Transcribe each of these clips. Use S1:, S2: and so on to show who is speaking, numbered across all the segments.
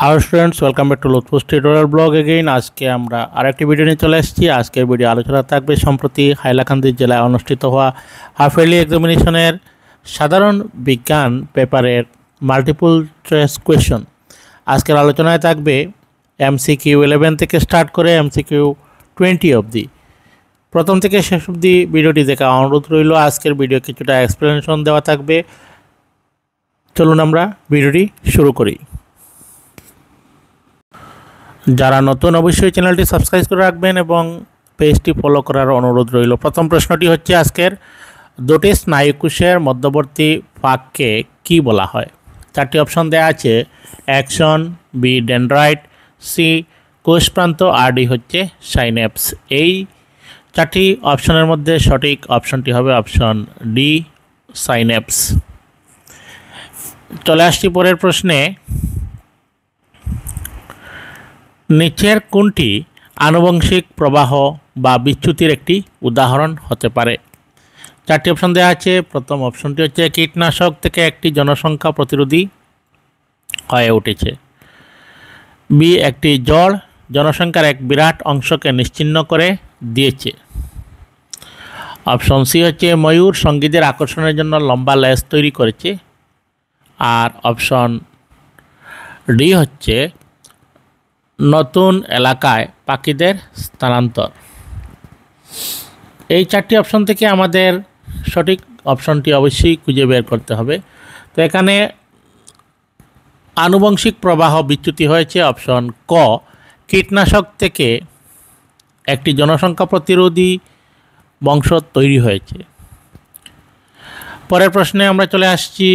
S1: Hello students, welcome back to Lutfus Tutorial Blog again. আজকে আমরা আরেকটি ভিডিও নিয়ে চলে এসেছি। আজকের ভিডিও আলোচনা থাকবে সম্প্রতি হাইলাকান্দি জেলায় অনুষ্ঠিত হওয়া হাফ ইয়ারলি এক্সামিনেশনের সাধারণ বিজ্ঞান পেপারের মাল্টিপল চয়েস কোয়েশ্চন। আজকের আলোচনায় থাকবে MCQ 11 থেকে স্টার্ট করে MCQ 20 অবধি। প্রথম থেকে শেষ অবধি ভিডিওটি দেখা অনুরোধ রইল। আজকের ভিডিও কিছুটা এক্সপ্লেনেশন দেওয়া থাকবে। চলুন আমরা ভিডিওটি শুরু করি। যারা নতুন অবশ্যই চ্যানেলটি সাবস্ক্রাইব করে রাখবেন এবং পেজটি ফলো করার অনুরোধ রইল। প্রথম প্রশ্নটি হচ্ছে আজকের, দুটি স্নায়ুকোষের মধ্যবর্তী ফাঁককে কি বলা হয়? চারটি অপশন দেওয়া আছে, অ্যাকশন, বি ডেনড্রাইট, সি কোষপ্রান্ত, আর ডি হচ্ছে সাইন্যাপস। এই চারটি অপশনের মধ্যে সঠিক অপশনটি হবে অপশন ডি, সাইন্যাপস। চলে আসছি পরের প্রশ্নে, নিচের কোনটি আনুবংশিক প্রবাহ বা বিচ্যুতির একটি উদাহরণ হতে পারে? চারটি অপশন দেওয়া আছে। প্রথম অপশনটি হচ্ছে কীটনাশক থেকে একটি জনসংখ্যা প্রতিরোধী হয়ে উঠেছে। বি, একটি জ্বর জনসংখ্যার এক বিরাট অংশকে নিশ্চিহ্ন করে দিয়েছে। অপশন সি হচ্ছে ময়ূর সঙ্গীদের আকর্ষণের জন্য লম্বা লেজ তৈরি করেছে। আর অপশন ডি হচ্ছে নতুন এলাকায় পাখিদের স্থানান্তর। এই চারটি অপশন থেকে আমাদের সঠিক অপশনটি অবশ্যই খুঁজে বের করতে হবে। তো এখানে আনুবংশিক প্রবাহ বিচ্যুতি হয়েছে অপশন ক, কীটনাশক থেকে একটি জনসংখ্যা প্রতিরোধী বংশ তৈরি হয়েছে। পরের প্রশ্নে আমরা চলে আসছি,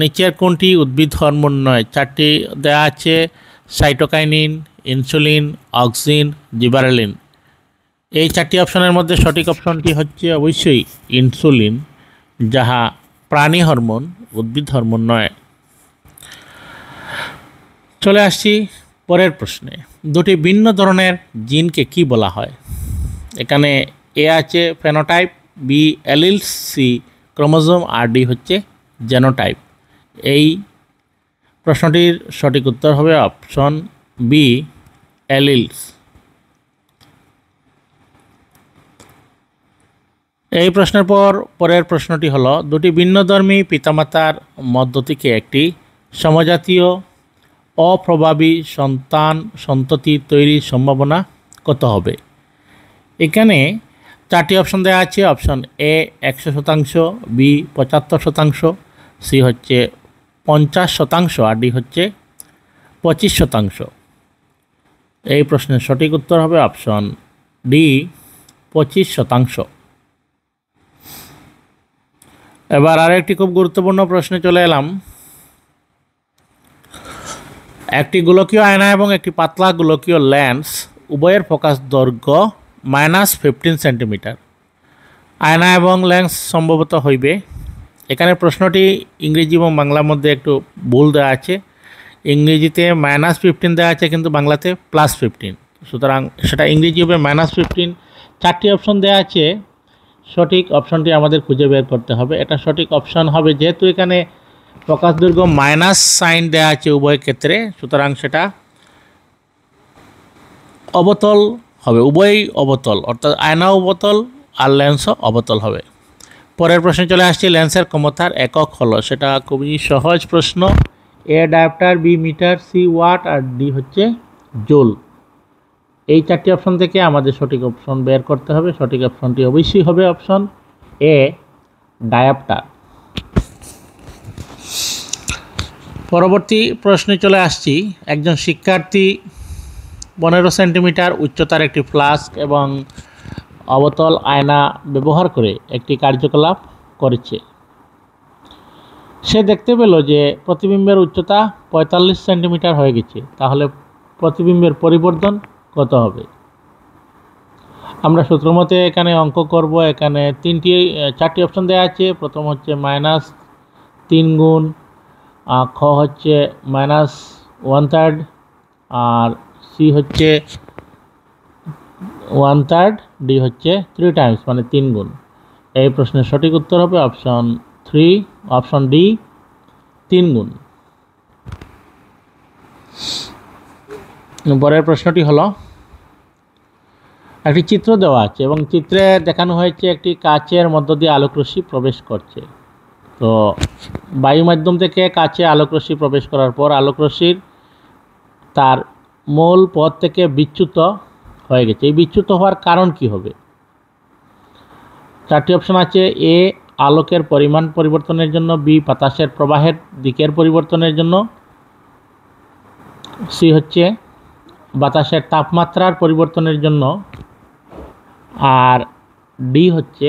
S1: নিচের কোনটি উদ্ভিদ হরমোন নয়? চারটি দেওয়া আছে, সাইটোকাইনিন, ইনসুলিন, অক্সিন, জিবারেলিন। এই চারটি অপশনের মধ্যে সঠিক অপশনটি হচ্ছে অবশ্যই ইনসুলিন, যাহা প্রাণী হরমোন, উদ্ভিদ হরমোন নয়। চলে আসছি পরের প্রশ্নে, দুটি ভিন্ন ধরনের জিনকে কি বলা হয়? এখানে এ আছে ফেনোটাইপ, বি অ্যালিলস, সি ক্রোমোজোম, আর ডি হচ্ছে জেনোটাইপ। এই প্রশ্নটির সঠিক উত্তর হবে অপশন বি, অ্যালিলস। এই প্রশ্নের পরের প্রশ্নটি হলো, দুটি ভিন্নধর্মী পিতামাতার মধ্য থেকে একটি সমজাতীয় অপ্রভাবী সন্ততি তৈরির সম্ভাবনা কত হবে? এখানে চারটি অপশন দেওয়া আছে। অপশন এ 100%, বি 75%, সি হচ্ছে 50%, আর ডি হচ্ছে 25%। এই প্রশ্নের সঠিক উত্তর হবে অপশন ডি, 25%। এবার আরেকটি খুব গুরুত্বপূর্ণ প্রশ্নে চলে এলাম। একটি গোলকীয় আয়না এবং একটি পাতলা গোলকীয় লেন্স উভয়ের ফোকাস দৈর্ঘ্য -15 সেন্টিমিটার। আয়না এবং লেন্স সম্ভবত হইবে। এখানে প্রশ্নটি ইংরেজি এবং বাংলার মধ্যে একটু ভুল দেওয়া আছে। ইংরেজিতে -15 দেওয়া আছে, কিন্তু বাংলাতে +15, সুতরাং সেটা ইংরেজি হবে -15। চারটি অপশন দেওয়া আছে, সঠিক অপশনটি আমাদের খুঁজে বের করতে হবে। এটা সঠিক অপশন হবে, যেহেতু এখানে প্রকাশ দৈর্ঘ্য মাইনাস সাইন দেওয়া আছে উভয় ক্ষেত্রে, সুতরাং সেটা অবতল হবে, উভয়ই অবতল, অর্থাৎ আয়নাও অবতল আর লেন্সও অবতল হবে। পরের প্রশ্নে চলে আসছি, লেন্সের ক্ষমতার একক হলো। সেটা খুবই সহজ প্রশ্ন। A dioptre, B metre, C watt, আর ডি হচ্ছে জুল। এই চারটি অপশন থেকে আমাদের সঠিক অপশন বের করতে হবে। সঠিক অপশনটি অবশ্যই হবে অপশন এ, ডায়োপ্টার। পরবর্তী প্রশ্নে চলে আসছি, একজন শিক্ষার্থী 15 সেন্টিমিটার উচ্চতার একটি ফ্লাস্ক এবং অবতল আয়না ব্যবহার করে একটি কার্যকলাপ করেছে। সে দেখতে পেল যে প্রতিবিম্বের উচ্চতা 45 সেন্টিমিটার হয়ে গেছে। তাহলে প্রতিবিম্বের পরিবর্তন কত হবে? আমরা সূত্রমতে এখানে অঙ্ক করব। এখানে চারটি অপশন দেওয়া আছে। প্রথম হচ্ছে -3 গুণ, খ হচ্ছে -1/3, আর সি হচ্ছে 1/3, ডি হচ্ছে 3 টাইমস মানে 3 গুণ। এই প্রশ্নের সঠিক উত্তর হবে অপশন ডি, 3 গুণ। পরের প্রশ্নটি হলো, একটি চিত্র দেওয়া আছে এবং চিত্রে দেখানো হয়েছে একটি কাচের মধ্য দিয়ে আলোকরশ্মি প্রবেশ করছে। তো বায়ু মাধ্যম থেকে কাচে আলোকরশ্মি প্রবেশ করার পর আলোকরশ্মির তার মূল পথ থেকে বিচ্যুত হয়ে গেছে। এই বিচ্যুত হওয়ার কারণ কি হবে? চারটি অপশন আছে। এ, আলোকের পরিমাণ পরিবর্তনের জন্য। বি, বাতাসের প্রবাহের দিকের পরিবর্তনের জন্য। সি হচ্ছে বাতাসের তাপমাত্রার পরিবর্তনের জন্য। আর ডি হচ্ছে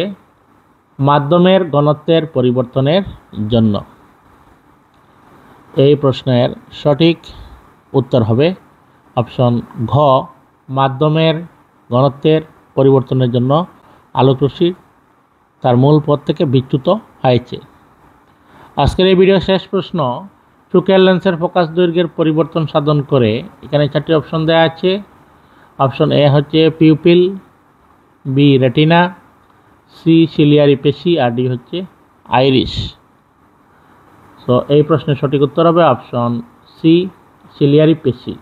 S1: মাধ্যমের ঘনত্বের পরিবর্তনের জন্য। এই প্রশ্নের সঠিক উত্তর হবে অপশন ঘ, মাধ্যমের ঘনত্বের পরিবর্তনের জন্য আলোকরশ্মি তার মূল পথ থেকে বিচ্যুত হয়েছে। আজকের এই ভিডিও শেষ প্রশ্ন, চোখের লেন্সের ফোকাস দৈর্ঘ্যের পরিবর্তন সাধন করে। এখানে চারটি অপশন দেওয়া আছে। অপশন এ হচ্ছে pupil, B retina, C ciliary পেশি, আর ডি হচ্ছে আইরিস। তো এই প্রশ্নের সঠিক উত্তর হবে অপশন সি, সিলিয়ারি পেশি।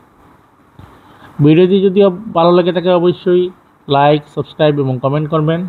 S1: ভিডিওটি যদি ভালো লাগে থাকে অবশ্যই লাইক, সাবস্ক্রাইব এবং কমেন্ট করবেন।